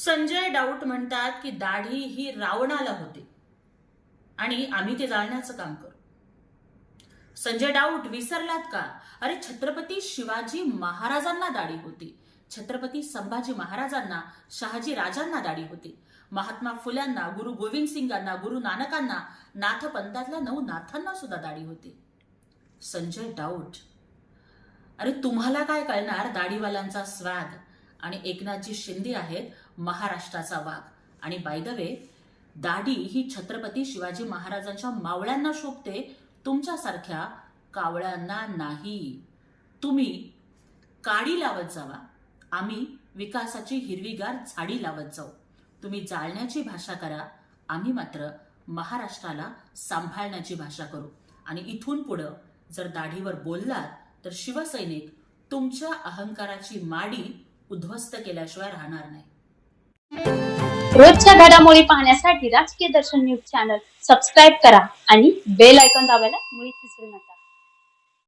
Sanjay doubt म्हणतात की दाढी ही रावणाला होती आणि आम्ही ते जाळण्याचं काम करू. संजय डाऊट विसरलात का? अरे छत्रपती शिवाजी महाराजांना दाढी होती, छत्रपती संभाजी महाराजांना, शहाजी राजांना दाढी होती, महात्मा फुल्यांना, गुरु गोविंद सिंगांना, गुरु नानकांना, नाथपंथातल्या 9 नाथांना सुद्धा दाढी होती. संजय डाऊट, अरे तुम्हाला काय कळणार दाढीवाल्यांचा स्वॅग? आणि एकनाथजी शिंदे आहेत महाराष्ट्राचा वाघ. आणि बाय द वे, दाढी ही छत्रपती शिवाजी महाराजांच्या मावळ्यांना शोभते, तुमच्यासारख्या कावळ्यांना नाही. तुम्ही काडी लावत जावा, आम्ही विकासाची हिरवीगार झाडी लावत जाऊ. तुम्ही जाळण्याची भाषा करा, आम्ही मात्र महाराष्ट्राला सांभाळण्याची भाषा करू. आणि इथून पुढं जर दाढीवर बोललात तर शिवसैनिक तुमच्या अहंकाराची माडी उद्ध्वस्त केल्याशिवाय राहणार नाही. रोजच्या घडामोडी पाहण्यासाठी राजकीय दर्शन न्यूज चॅनल सबस्क्राईब करा आणि बेल आयकॉन दाबायला मुळीच विसरू नका.